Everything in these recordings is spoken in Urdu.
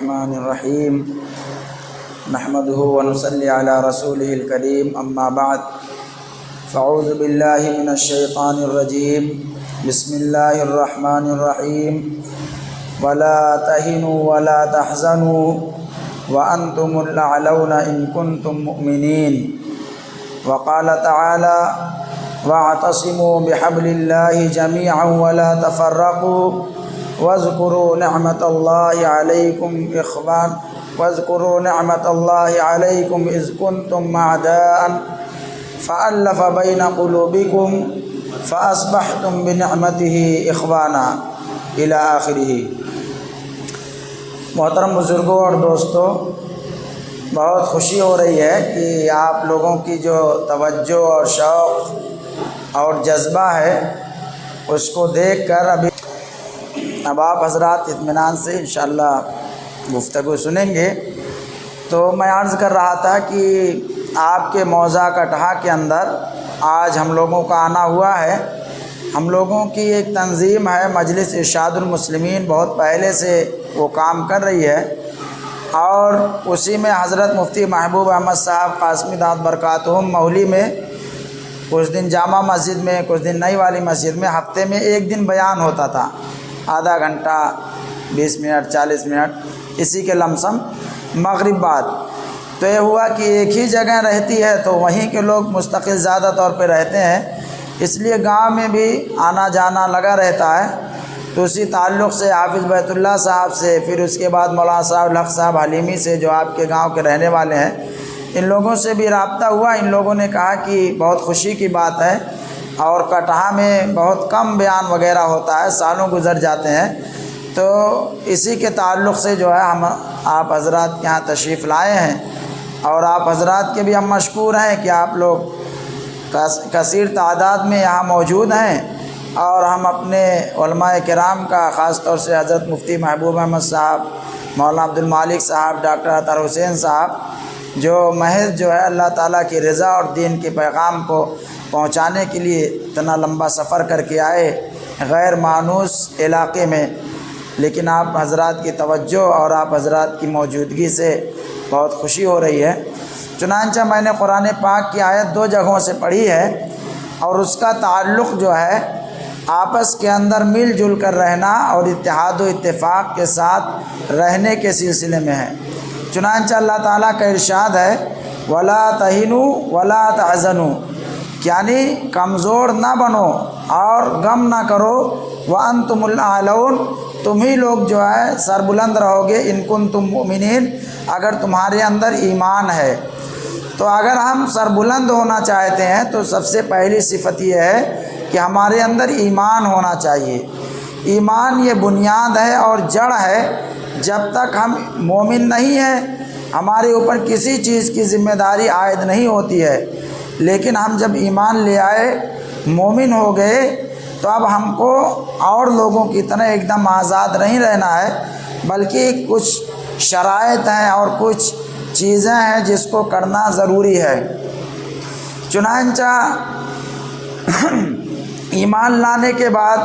الرحمن الرحیم نحمده ونصلی علی رسوله الکریم اما بعد فاعوذ باللہ من الشیطان الرجیم بسم اللہ الرحمن الرحیم ولا تہنوا ولا تحزنوا وانتم الاعلون ان کنتم مؤمنین وقال تعالی واعتصموا بحبل اللہ جميعا ولا تفرقوا واذکروا نعمت اللہ علیکم اذ کنتم اعداء فألف بین قلوبکم فاصبحتم بنعمتہ اخوانا الی آخرہ۔ محترم بزرگوں اور دوستوں، بہت خوشی ہو رہی ہے کہ آپ لوگوں کی جو توجہ اور شوق اور جذبہ ہے اس کو دیکھ کر اب آپ حضرات اطمینان سے انشاءاللہ گفتگو سنیں گے۔ تو میں عرض کر رہا تھا کہ آپ کے موضع کٹھا کے اندر آج ہم لوگوں کا آنا ہوا ہے۔ ہم لوگوں کی ایک تنظیم ہے مجلس ارشاد المسلمین، بہت پہلے سے وہ کام کر رہی ہے، اور اسی میں حضرت مفتی محبوب احمد صاحب قاسمی دامت برکاتہم مہولی میں کچھ دن جامع مسجد میں، کچھ دن نئی والی مسجد میں ہفتے میں ایک دن بیان ہوتا تھا، آدھا گھنٹہ 20 منٹ 40 منٹ اسی کے لم سم مغرب بعد۔ تو یہ ہوا کہ ایک ہی جگہ رہتی ہے تو وہیں کے لوگ مستقل زیادہ طور پہ رہتے ہیں، اس لیے گاؤں میں بھی آنا جانا لگا رہتا ہے۔ تو اسی تعلق سے حافظ بیت اللہ صاحب سے، پھر اس کے بعد مولانا صاحب الحق صاحب حلیمی سے جو آپ کے گاؤں کے رہنے والے ہیں، ان لوگوں سے بھی رابطہ ہوا۔ ان لوگوں نے کہا کہ بہت خوشی کی بات ہے، اور کٹھا میں بہت کم بیان وغیرہ ہوتا ہے، سالوں گزر جاتے ہیں، تو اسی کے تعلق سے جو ہے ہم آپ حضرات کے یہاں تشریف لائے ہیں، اور آپ حضرات کے بھی ہم مشکور ہیں کہ آپ لوگ کثیر تعداد میں یہاں موجود ہیں، اور ہم اپنے علماء کرام کا خاص طور سے حضرت مفتی محبوب احمد صاحب، مولانا عبد المالک صاحب، ڈاکٹر اطہر حسین صاحب، جو محض جو ہے اللہ تعالیٰ کی رضا اور دین کے پیغام کو پہنچانے کے لیے اتنا لمبا سفر کر کے آئے غیر مانوس علاقے میں، لیکن آپ حضرات کی توجہ اور آپ حضرات کی موجودگی سے بہت خوشی ہو رہی ہے۔ چنانچہ میں نے قرآن پاک کی آیت 2 جگہوں سے پڑھی ہے، اور اس کا تعلق جو ہے آپس کے اندر مل جل کر رہنا اور اتحاد و اتفاق کے ساتھ رہنے کے سلسلے میں ہے۔ چنانچہ اللہ تعالیٰ کا ارشاد ہے وَلَا تَهِنُوا وَلَا تَحْزَنُوا، یعنی کمزور نہ بنو اور غم نہ کرو، وَأَنْتُمُ الْأَعْلَوْنَ، تم ہی لوگ جو ہے سربلند رہو گے، ان کنتم مؤمنین، اگر تمہارے اندر ایمان ہے۔ تو اگر ہم سربلند ہونا چاہتے ہیں تو سب سے پہلی صفت یہ ہے کہ ہمارے اندر ایمان ہونا چاہیے۔ ایمان یہ بنیاد ہے اور جڑ ہے۔ جب تک ہم مومن نہیں ہیں ہمارے اوپر کسی چیز کی ذمہ داری عائد نہیں ہوتی ہے، لیکن ہم جب ایمان لے آئے، مومن ہو گئے، تو اب ہم کو اور لوگوں کی طرح ایک دم آزاد نہیں رہنا ہے، بلکہ کچھ شرائط ہیں اور کچھ چیزیں ہیں جس کو کرنا ضروری ہے۔ چنانچہ ایمان لانے کے بعد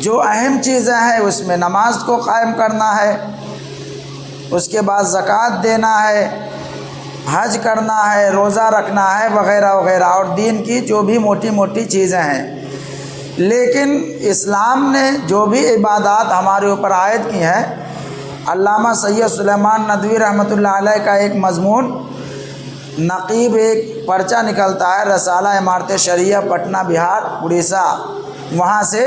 جو اہم چیزیں ہیں اس میں نماز کو قائم کرنا ہے، اس کے بعد زکوٰۃ دینا ہے، حج کرنا ہے، روزہ رکھنا ہے، وغیرہ وغیرہ، اور دین کی جو بھی موٹی موٹی چیزیں ہیں۔ لیکن اسلام نے جو بھی عبادات ہمارے اوپر عائد کی ہیں، علامہ سید سلیمان ندوی رحمۃ اللہ علیہ کا ایک مضمون نقیب ایک پرچہ نکلتا ہے، رسالہ عمارت شریعہ پٹنہ بہار اڑیسہ، وہاں سے،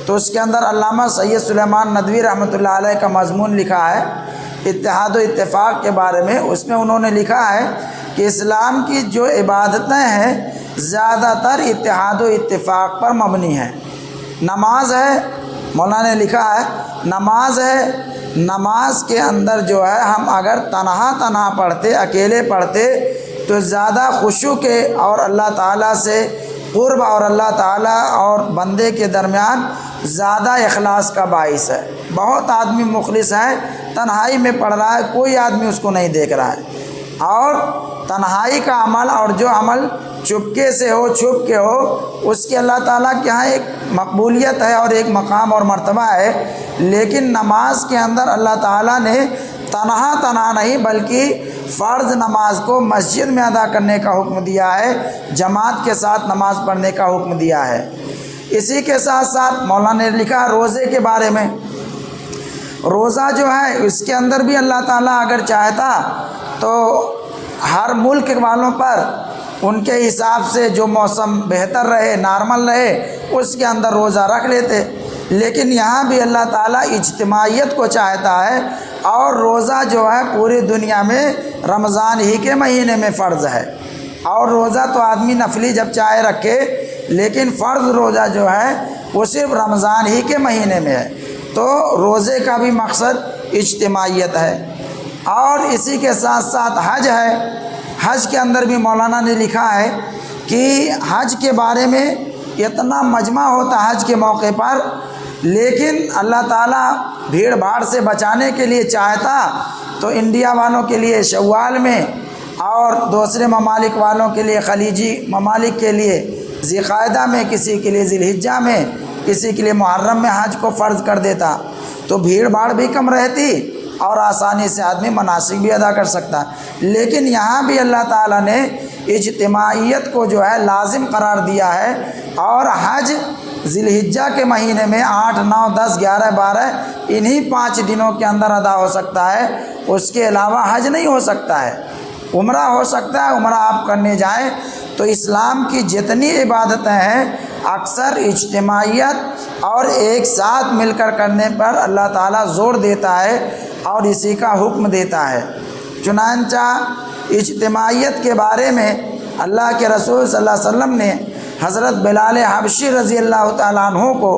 تو اس کے اندر علامہ سید سلیمان ندوی رحمۃ اللہ علیہ کا مضمون لکھا ہے اتحاد و اتفاق کے بارے میں۔ اس میں انہوں نے لکھا ہے کہ اسلام کی جو عبادتیں ہیں زیادہ تر اتحاد و اتفاق پر مبنی ہیں۔ نماز ہے، مولانا نے لکھا ہے نماز ہے، نماز کے اندر جو ہے ہم اگر تنہا پڑھتے، اکیلے پڑھتے، تو زیادہ خشوع کے اور اللہ تعالیٰ سے قرب اور اللہ تعالیٰ اور بندے کے درمیان زیادہ اخلاص کا باعث ہے۔ بہت آدمی مخلص ہے، تنہائی میں پڑھ رہا ہے، کوئی آدمی اس کو نہیں دیکھ رہا ہے، اور تنہائی کا عمل اور جو عمل چپکے سے ہو چھپ کے ہو اس کی اللہ تعالیٰ کے یہاں ایک مقبولیت ہے اور ایک مقام اور مرتبہ ہے۔ لیکن نماز کے اندر اللہ تعالیٰ نے تنہا نہیں بلکہ فرض نماز کو مسجد میں ادا کرنے کا حکم دیا ہے، جماعت کے ساتھ نماز پڑھنے کا حکم دیا ہے۔ اسی کے ساتھ ساتھ مولانا نے لکھا روزے کے بارے میں، روزہ جو ہے اس کے اندر بھی اللہ تعالیٰ اگر چاہتا تو ہر ملک والوں پر ان کے حساب سے جو موسم بہتر رہے، نارمل رہے، اس کے اندر روزہ رکھ لیتے، لیکن یہاں بھی اللہ تعالیٰ اجتماعیت کو چاہتا ہے، اور روزہ جو ہے پوری دنیا میں رمضان ہی کے مہینے میں فرض ہے، اور روزہ تو آدمی نفلی جب چاہے رکھے، لیکن فرض روزہ جو ہے وہ صرف رمضان ہی کے مہینے میں ہے۔ تو روزے کا بھی مقصد اجتماعیت ہے۔ اور اسی کے ساتھ ساتھ حج ہے، حج کے اندر بھی مولانا نے لکھا ہے کہ حج کے بارے میں اتنا مجمع ہوتا حج کے موقع پر، لیکن اللہ تعالیٰ بھیڑ بھاڑ سے بچانے کے لیے چاہتا تو انڈیا والوں کے لیے شوال میں اور دوسرے ممالک والوں کے لیے خلیجی ممالک کے لیے ذی القعدہ میں، کسی کے لیے ذی الحجہ میں، کسی کے لیے محرم میں حج کو فرض کر دیتا، تو بھیڑ بھاڑ بھی کم رہتی اور آسانی سے آدمی مناسک بھی ادا کر سکتا۔ لیکن یہاں بھی اللہ تعالیٰ نے اجتماعیت کو جو ہے لازم قرار دیا ہے، اور حج ذی الحجہ کے مہینے میں 8، 9، 10، 11، 12 انہی 5 دنوں کے اندر ادا ہو سکتا ہے، اس کے علاوہ حج نہیں ہو سکتا ہے۔ عمرہ ہو سکتا ہے، عمرہ آپ کرنے جائیں تو اسلام کی جتنی عبادتیں ہیں اکثر اجتماعیت اور ایک ساتھ مل کر کرنے پر اللہ تعالیٰ زور دیتا ہے اور اسی کا حکم دیتا ہے۔ چنانچہ اجتماعیت کے بارے میں اللہ کے رسول صلی اللہ علیہ وسلم نے حضرت بلال حبشی رضی اللہ تعالیٰ عنہ کو،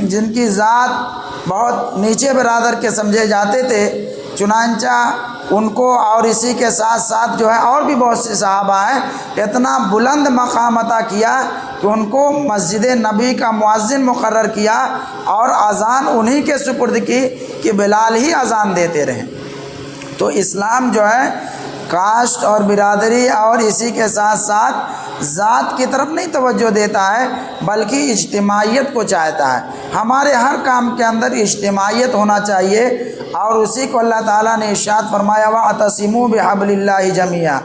جن کی ذات بہت نیچے برادر کے سمجھے جاتے تھے، چنانچہ ان کو اور اسی کے ساتھ ساتھ جو ہے اور بھی بہت سے صحابہ ہیں، اتنا بلند مقام عطا کیا کہ ان کو مسجد نبی کا مؤذن مقرر کیا اور اذان انہی کے سپرد کی کہ بلال ہی اذان دیتے رہیں۔ تو اسلام جو ہے کاسٹ اور برادری اور اسی کے ساتھ ساتھ ذات کی طرف نہیں توجہ دیتا ہے، بلکہ اجتماعیت کو چاہتا ہے۔ ہمارے ہر کام کے اندر اجتماعیت ہونا چاہیے، اور اسی کو اللہ تعالیٰ نے ارشاد فرمایا وَاعْتَصِمُوا بِحَبْلِ اللَّهِ جَمِيعًا،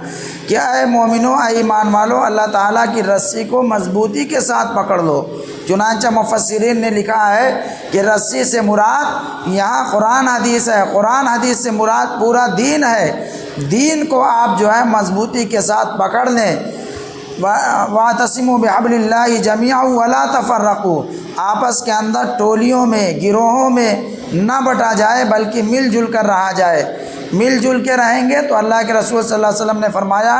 کہ اے مومنو، اے ایمان والو، اللہ تعالیٰ کی رسی کو مضبوطی کے ساتھ پکڑ لو۔ چنانچہ مفسرین نے لکھا ہے کہ رسی سے مراد یہاں قرآن حدیث ہے، قرآن حدیث سے مراد پورا دین ہے۔ دین کو آپ جو ہے مضبوطی کے ساتھ پکڑ لیں۔ وَاعْتَصِمُوا بِحَبْلِ اللَّهِ جَمِيعًا وَلَا تَفَرَّقُوا، آپس کے اندر ٹولیوں میں، گروہوں میں نہ بٹا جائے، بلکہ مل جل کر رہا جائے۔ مل جل کے رہیں گے تو اللہ کے رسول صلی اللہ علیہ وسلم نے فرمایا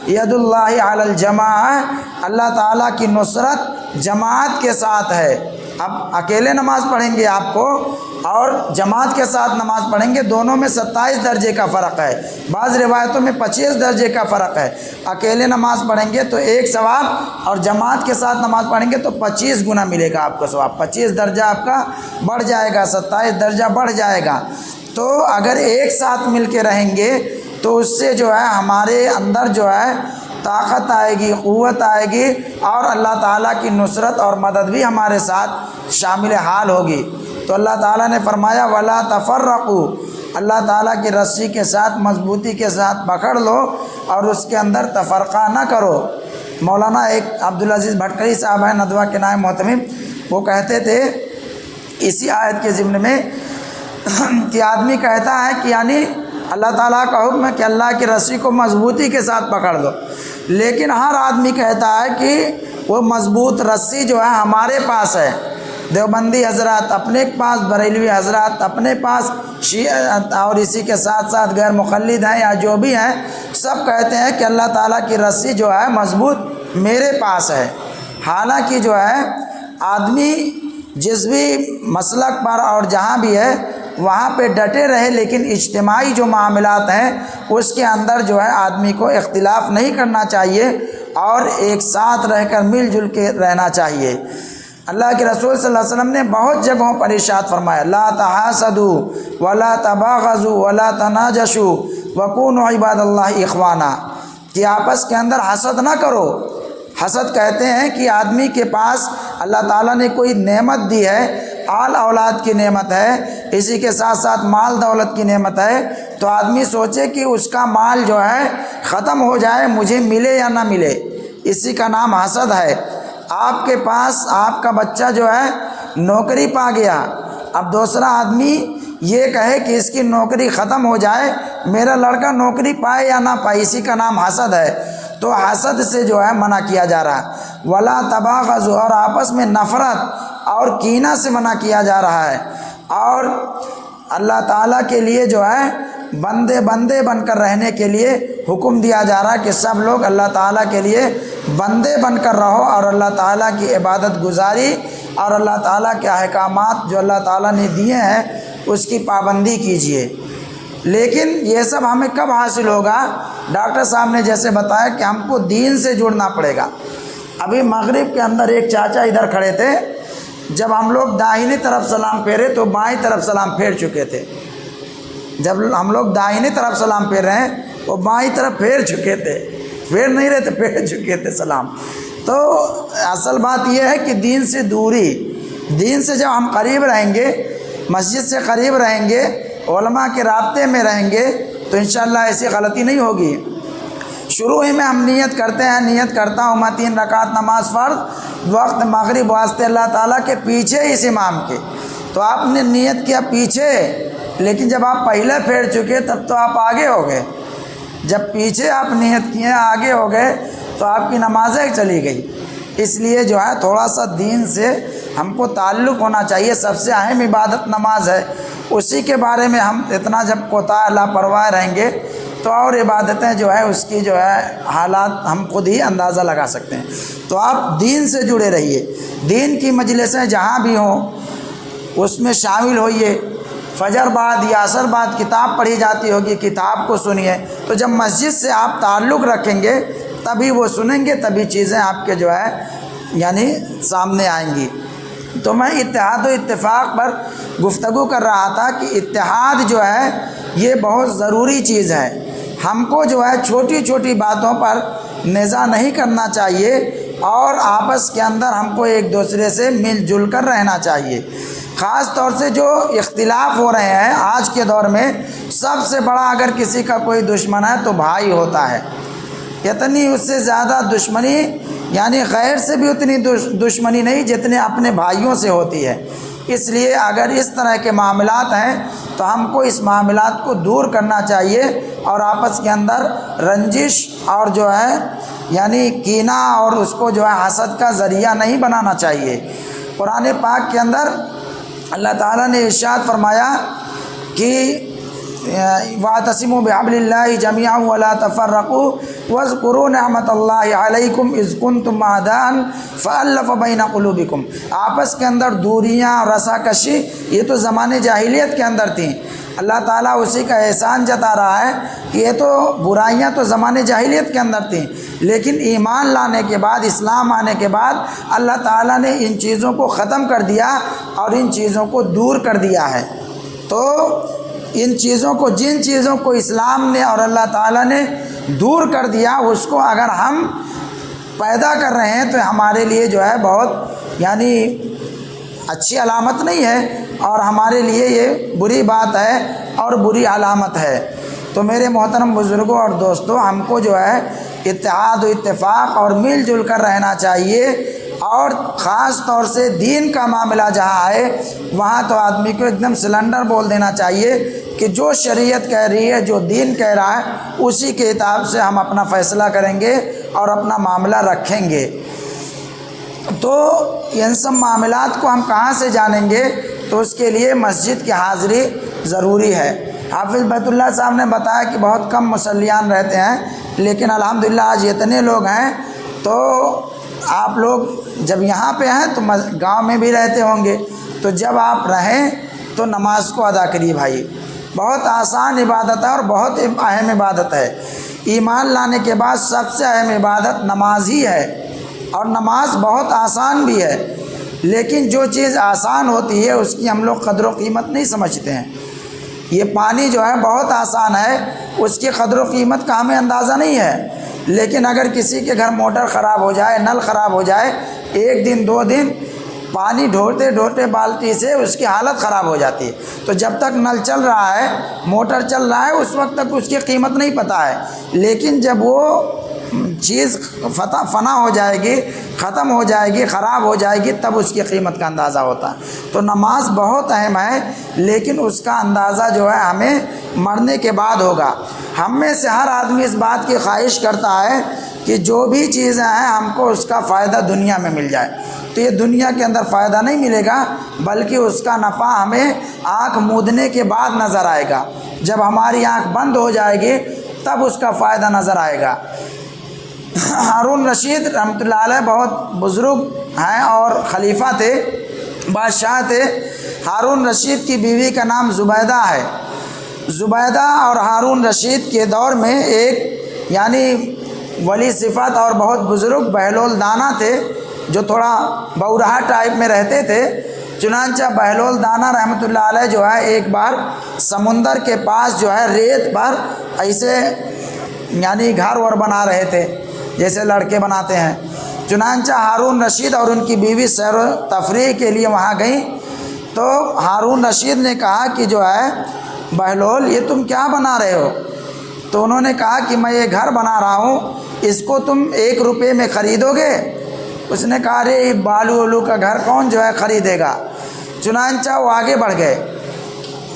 ید اللہ علی الجماع، اللہ تعالیٰ کی نصرت جماعت کے ساتھ ہے۔ اب اکیلے نماز پڑھیں گے آپ کو اور جماعت کے ساتھ نماز پڑھیں گے، دونوں میں 27 درجے کا فرق ہے، بعض روایتوں میں 25 درجے کا فرق ہے۔ اکیلے نماز پڑھیں گے تو 1 ثواب، اور جماعت کے ساتھ نماز پڑھیں گے تو 25 گنا ملے گا آپ کو ثواب، 25 درجہ آپ کا بڑھ جائے گا، 27 درجہ بڑھ جائے گا۔ تو اگر ایک ساتھ مل کے رہیں گے تو اس سے جو ہے ہمارے اندر جو ہے طاقت آئے گی، قوت آئے گی، اور اللہ تعالیٰ کی نصرت اور مدد بھی ہمارے ساتھ شامل حال ہوگی۔ تو اللہ تعالیٰ نے فرمایا وَلَا تَفَرَّقُوا، اللہ تعالیٰ کی رسی کے ساتھ مضبوطی کے ساتھ پکڑ لو اور اس کے اندر تفرقہ نہ کرو۔ مولانا ایک عبدالعزیز بھٹکری صاحب ہیں، ندوہ کے نائب محتمم، وہ کہتے تھے اسی آیت کے ضمن میں کہ آدمی کہتا ہے کہ یعنی اللہ تعالیٰ کا حکم ہے کہ اللہ کی رسی کو مضبوطی کے ساتھ پکڑ دو، لیکن ہر آدمی کہتا ہے کہ وہ مضبوط رسی جو ہے ہمارے پاس ہے۔ دیوبندی حضرات اپنے پاس، بریلوی حضرات اپنے پاس، شیعہ اور اسی کے ساتھ ساتھ غیر مقلد ہیں یا جو بھی ہیں، سب کہتے ہیں کہ اللہ تعالیٰ کی رسی جو ہے مضبوط میرے پاس ہے۔ حالانکہ جو ہے آدمی جس بھی مسلک پر اور جہاں بھی ہے وہاں پہ ڈٹے رہے، لیکن اجتماعی جو معاملات ہیں اس کے اندر جو ہے آدمی کو اختلاف نہیں کرنا چاہیے اور ایک ساتھ رہ کر مل جل کے رہنا چاہیے۔ اللہ کے رسول صلی اللہ علیہ وسلم نے بہت جگہوں پر ارشاد فرمایا لا تحاسدوا ولا تباغضوا ولا تناجشوا، وَكُونُوا عِبَادَ اللَّهِ اِخْوَانًا، کہ آپس کے اندر حسد نہ کرو۔ حسد کہتے ہیں کہ آدمی کے پاس اللہ تعالیٰ نے کوئی نعمت دی ہے، آل اولاد کی نعمت ہے، اسی کے ساتھ ساتھ مال دولت کی نعمت ہے، تو آدمی سوچے کہ اس کا مال جو ہے ختم ہو جائے، مجھے ملے یا نہ ملے، اسی کا نام حسد ہے۔ آپ کے پاس آپ کا بچہ جو ہے نوکری پا گیا، اب دوسرا آدمی یہ کہے کہ اس کی نوکری ختم ہو جائے، میرا لڑکا نوکری پائے یا نہ پائے، اسی کا نام حسد ہے۔ تو حسد سے جو ہے منع کیا جا رہا ہے۔ ولا تباغضوا، اور آپس میں نفرت اور کینہ سے منع کیا جا رہا ہے۔ اور اللہ تعالیٰ کے لیے جو ہے بندے بن کر رہنے کے لیے حکم دیا جا رہا ہے کہ سب لوگ اللہ تعالیٰ کے لیے بندے بن کر رہو، اور اللہ تعالیٰ کی عبادت گزاری اور اللہ تعالیٰ کے احکامات جو اللہ تعالیٰ نے دیے ہیں اس کی پابندی کیجیے۔ لیکن یہ سب ہمیں کب حاصل ہوگا؟ ڈاکٹر صاحب نے جیسے بتایا کہ ہم کو دین سے جڑنا پڑے گا۔ ابھی مغرب کے اندر ایک چاچا ادھر کھڑے تھے، جب ہم لوگ داہنی طرف سلام پھیرے تو بائیں طرف سلام پھیر چکے تھے۔ جب ہم لوگ داہنی طرف سلام پھیر رہے ہیں وہ بائیں طرف پھیر چکے تھے، پھیر نہیں رہے تھے، پھیر چکے تھے سلام۔ تو اصل بات یہ ہے کہ دین سے دوری، دین سے جب ہم قریب رہیں گے، مسجد سے قریب رہیں گے، علماء کے رابطے میں رہیں گے، تو انشاءاللہ ایسی غلطی نہیں ہوگی۔ شروع ہی میں ہم نیت کرتے ہیں، نیت کرتا ہوں میں 3 رکعت نماز فرض وقت مغرب واسطے اللہ تعالیٰ کے پیچھے اس امام کے، تو آپ نے نیت کیا پیچھے، لیکن جب آپ پہلے پھیر چکے تب تو آپ آگے ہو گئے۔ جب پیچھے آپ نیت کیے آگے ہو گئے تو آپ کی نمازیں چلی گئی۔ اس لیے جو ہے تھوڑا سا دین سے ہم کو تعلق ہونا چاہیے۔ سب سے اہم عبادت نماز ہے، اسی کے بارے میں ہم اتنا جب کوتاہ لاپرواہ رہیں گے تو اور عبادتیں جو ہے اس کی جو ہے حالات ہم خود ہی اندازہ لگا سکتے ہیں۔ تو آپ دین سے جڑے رہیے، دین کی مجلسیں جہاں بھی ہوں اس میں شامل ہوئیے۔ فجر بعد یا عصر بعد کتاب پڑھی جاتی ہوگی، کتاب کو سنیے۔ تو جب مسجد سے آپ تعلق رکھیں گے تبھی وہ سنیں گے، تبھی چیزیں آپ کے جو ہے یعنی سامنے آئیں گی۔ تو میں اتحاد و اتفاق پر گفتگو کر رہا تھا کہ اتحاد جو ہے یہ بہت ضروری چیز ہے۔ ہم کو جو ہے چھوٹی چھوٹی باتوں پر نزاع نہیں کرنا چاہیے، اور آپس کے اندر ہم کو ایک دوسرے سے مل جل کر رہنا چاہیے۔ خاص طور سے جو اختلاف ہو رہے ہیں آج کے دور میں، سب سے بڑا اگر کسی کا کوئی دشمن ہے تو بھائی ہوتا ہے۔ اتنی اس سے زیادہ دشمنی یعنی غیر سے بھی اتنی دشمنی نہیں جتنے اپنے بھائیوں سے ہوتی ہے۔ اس لیے اگر اس طرح کے معاملات ہیں تو ہم کو اس معاملات کو دور کرنا چاہیے، اور آپس کے اندر رنجش اور جو ہے یعنی کینہ اور اس کو جو ہے حسد کا ذریعہ نہیں بنانا چاہیے۔ قرآن پاک کے اندر اللہ تعالیٰ نے ارشاد فرمایا کہ وَاعْتَصِمُوا بِحَبْلِ اللَّهِ جَمِيعًا وَلَا تَفَرَّقُوا وَاذْكُرُوا نِعْمَتَ اللَّهِ عَلَيْكُمْ إِذْ كُنْتُمْ أَعْدَاءً فَأَلَّفَ بَيْنَ قُلُوبِكُمْ۔ آپس کے اندر دوریاں اور رساکشی یہ تو زمانے جاہلیت کے اندر تھیں۔ اللہ تعالیٰ اسی کا احسان جتا رہا ہے کہ یہ تو برائیاں تو زمانے جاہلیت کے اندر تھیں، لیکن ایمان لانے کے بعد، اسلام آنے کے بعد اللہ تعالیٰ نے ان چیزوں کو ختم کر دیا اور ان چیزوں کو دور کر دیا ہے۔ تو ان چیزوں کو، جن چیزوں کو اسلام نے اور اللہ تعالیٰ نے دور کر دیا، اس کو اگر ہم پیدا کر رہے ہیں تو ہمارے لیے جو ہے بہت یعنی اچھی علامت نہیں ہے، اور ہمارے لیے یہ بری بات ہے اور بری علامت ہے۔ تو میرے محترم بزرگوں اور دوستوں، ہم کو جو ہے اتحاد و اتفاق اور مل جل کر رہنا چاہیے، اور خاص طور سے دین کا معاملہ جہاں آئے وہاں تو آدمی کو ایک دم سلنڈر بول دینا چاہیے کہ جو شریعت کہہ رہی ہے، جو دین کہہ رہا ہے، اسی کے حساب سے ہم اپنا فیصلہ کریں گے اور اپنا معاملہ رکھیں گے۔ تو ان سب معاملات کو ہم کہاں سے جانیں گے؟ تو اس کے لیے مسجد کی حاضری ضروری ہے۔ حافظ بیت اللہ صاحب نے بتایا کہ بہت کم مصلیان رہتے ہیں، لیکن الحمدللہ آج اتنے لوگ ہیں۔ تو آپ لوگ جب یہاں پہ ہیں تو گاؤں میں بھی رہتے ہوں گے، تو جب آپ رہیں تو نماز کو ادا کریے بھائی۔ بہت آسان عبادت ہے اور بہت اہم عبادت ہے۔ ایمان لانے کے بعد سب سے اہم عبادت نماز ہی ہے، اور نماز بہت آسان بھی ہے، لیکن جو چیز آسان ہوتی ہے اس کی ہم لوگ قدر و قیمت نہیں سمجھتے ہیں۔ یہ پانی جو ہے بہت آسان ہے، اس کی قدر و قیمت کا ہمیں اندازہ نہیں ہے، لیکن اگر کسی کے گھر موٹر خراب ہو جائے، نل خراب ہو جائے، 1 دن 2 دن پانی ڈھوڑتے ڈھوڑتے بالٹی سے اس کی حالت خراب ہو جاتی ہے۔ تو جب تک نل چل رہا ہے، موٹر چل رہا ہے، اس وقت تک اس کی قیمت نہیں پتہ ہے، لیکن جب وہ چیز فنا ہو جائے گی، ختم ہو جائے گی، خراب ہو جائے گی، تب اس کی قیمت کا اندازہ ہوتا ہے۔ تو نماز بہت اہم ہے، لیکن اس کا اندازہ جو ہے ہمیں مرنے کے بعد ہوگا۔ ہم میں سے ہر آدمی اس بات کی خواہش کرتا ہے کہ جو بھی چیزیں ہیں ہم کو اس کا فائدہ دنیا میں مل جائے، تو یہ دنیا کے اندر فائدہ نہیں ملے گا، بلکہ اس کا نفع ہمیں آنکھ مودنے کے بعد نظر آئے گا۔ جب ہماری آنکھ بند ہو جائے گی تب اس کا فائدہ نظر آئے گا۔ ہارون رشید رحمۃ اللہ علیہ بہت بزرگ ہیں اور خلیفہ تھے، بادشاہ تھے۔ ہارون رشید کی بیوی کا نام زبیدہ ہے۔ زبیدہ اور ہارون رشید کے دور میں ایک ولی صفت اور بہت بزرگ بہلول دانا تھے، جو تھوڑا بورہا ٹائپ میں رہتے تھے۔ چنانچہ بہلول دانا رحمۃ اللہ علیہ جو ہے ایک بار سمندر کے پاس جو ہے ریت پر ایسے گھر ور بنا رہے تھے جیسے لڑکے بناتے ہیں۔ چنانچہ ہارون رشید اور ان کی بیوی سیر و تفریح کے لیے وہاں گئیں، تو ہارون رشید نے کہا کہ جو ہے بہلول یہ تم کیا بنا رہے ہو؟ تو انہوں نے کہا کہ میں یہ گھر بنا رہا ہوں، اس کو تم 1 روپے میں خریدو گے؟ اس نے کہا ارے بالو والو کا گھر کون جو ہے خریدے گا؟ چنانچہ وہ آگے بڑھ گئے۔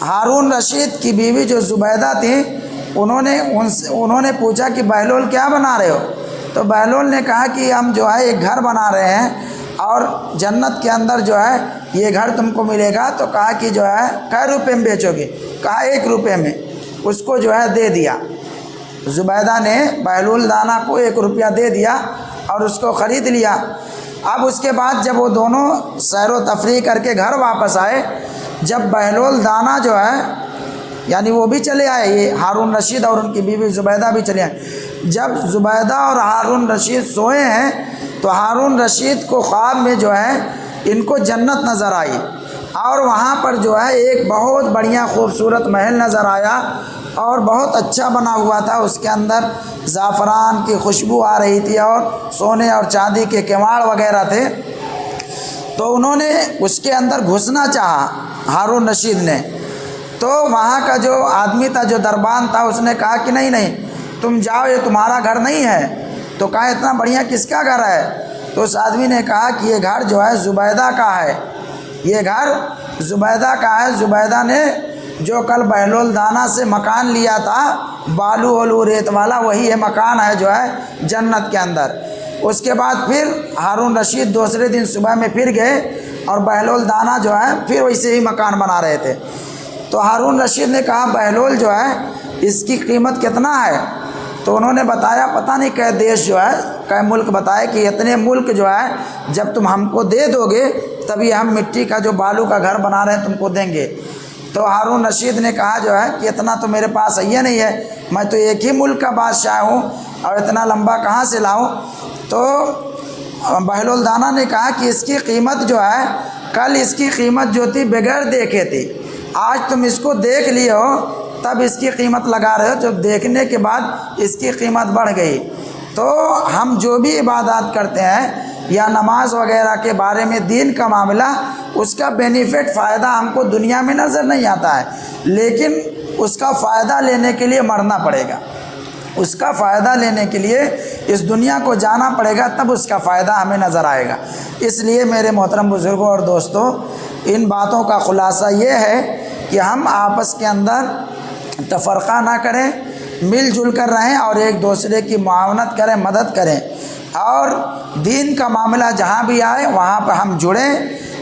ہارون رشید کی بیوی جو زبیدہ تھیں، انہوں نے پوچھا کہ بہلول کیا بنا رہے ہو؟ تو بہلول نے کہا کہ ہم جو ہے ایک گھر بنا رہے ہیں اور جنت کے اندر جو ہے یہ گھر تم کو ملے گا۔ تو کہا کہ جو ہے کئے روپے میں بیچو گے؟ کہا 1 روپے میں۔ اس کو جو ہے دے دیا، زبیدہ نے بہلول دانا کو 1 روپیہ دے دیا اور اس کو خرید لیا۔ اب اس کے بعد جب وہ دونوں سیر و تفریح کر کے گھر واپس آئے، جب بہلول دانا جو ہے وہ بھی چلے آئے، یہ ہارون رشید اور ان کی بیوی زبیدہ بھی چلے آئے۔ جب زبیدہ اور ہارون رشید سوئے ہیں تو ہارون رشید کو خواب میں جو ہے ان کو جنت نظر آئی، اور وہاں پر جو ہے ایک بہت بڑھیا خوبصورت محل نظر آیا اور بہت اچھا بنا ہوا تھا۔ اس کے اندر زعفران کی خوشبو آ رہی تھی اور سونے اور چاندی کے کواڑ وغیرہ تھے۔ تو انہوں نے اس کے اندر گھسنا چاہا ہارون رشید نے، تو وہاں کا جو آدمی تھا، جو دربان تھا، اس نے کہا کہ نہیں تم جاؤ، یہ تمہارا گھر نہیں ہے۔ تو کہا اتنا بڑھیا کس کا گھر ہے؟ تو اس آدمی نے کہا کہ یہ گھر جو ہے زبیدہ کا ہے، یہ گھر زبیدہ کا ہے۔ زبیدہ نے جو کل بہلول دانا سے مکان لیا تھا، بالو والو ریت والا، وہی یہ مکان ہے جو ہے جنت کے اندر۔ اس کے بعد پھر ہارون رشید دوسرے دن صبح میں پھر گئے اور بہلول دانا جو ہے پھر ویسے ہی مکان بنا رہے تھے۔ تو ہارون رشید نے کہا بہلول جو ہے اس کی قیمت کتنا ہے؟ تو انہوں نے بتایا پتہ نہیں کہ دیش جو ہے کہ ملک بتائے کہ اتنے ملک جو ہے جب تم ہم کو دے دو گے تبھی ہم مٹی کا جو بالو کا گھر بنا رہے ہیں تم کو دیں گے۔ تو ہارون رشید نے کہا جو ہے کہ اتنا تو میرے پاس یہ نہیں ہے، میں تو ایک ہی ملک کا بادشاہ ہوں اور اتنا لمبا کہاں سے لاؤں؟ تو بہلول دانا نے کہا کہ اس کی قیمت جو ہے کل اس کی قیمت جو تھی بغیر دیکھے تھی، آج تم اس کو دیکھ لیے ہو تب اس کی قیمت لگا رہے ہو، جب دیکھنے کے بعد اس کی قیمت بڑھ گئی۔ تو ہم جو بھی عبادات کرتے ہیں یا نماز وغیرہ کے بارے میں دین کا معاملہ، اس کا بینیفٹ فائدہ ہم کو دنیا میں نظر نہیں آتا ہے، لیکن اس کا فائدہ لینے کے لیے مرنا پڑے گا، اس کا فائدہ لینے کے لیے اس دنیا کو جانا پڑے گا، تب اس کا فائدہ ہمیں نظر آئے گا۔ اس لیے میرے محترم بزرگوں اور دوستوں، ان باتوں کا خلاصہ یہ ہے کہ ہم آپس کے اندر تفرقہ نہ کریں، مل جل کر رہیں اور ایک دوسرے کی معاونت کریں، مدد کریں، اور دین کا معاملہ جہاں بھی آئے وہاں پر ہم جڑیں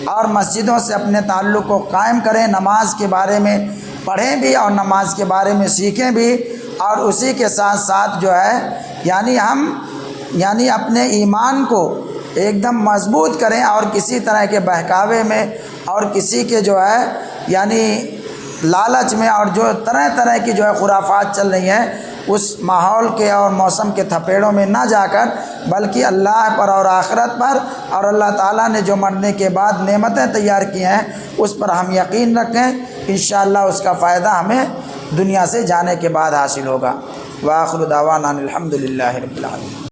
اور مسجدوں سے اپنے تعلق کو قائم کریں، نماز کے بارے میں پڑھیں بھی اور نماز کے بارے میں سیکھیں بھی، اور اسی کے ساتھ ساتھ جو ہے ہم اپنے ایمان کو ایک دم مضبوط کریں اور کسی طرح کے بہکاوے میں اور کسی کے جو ہے لالچ میں اور جو طرح طرح کی جو ہے خرافات چل رہی ہیں اس ماحول کے اور موسم کے تھپیڑوں میں نہ جا کر بلکہ اللہ پر اور آخرت پر اور اللہ تعالیٰ نے جو مرنے کے بعد نعمتیں تیار کی ہیں اس پر ہم یقین رکھیں، انشاءاللہ اس کا فائدہ ہمیں دنیا سے جانے کے بعد حاصل ہوگا۔ وآخر دعوانا الحمدللہ رب العالمین۔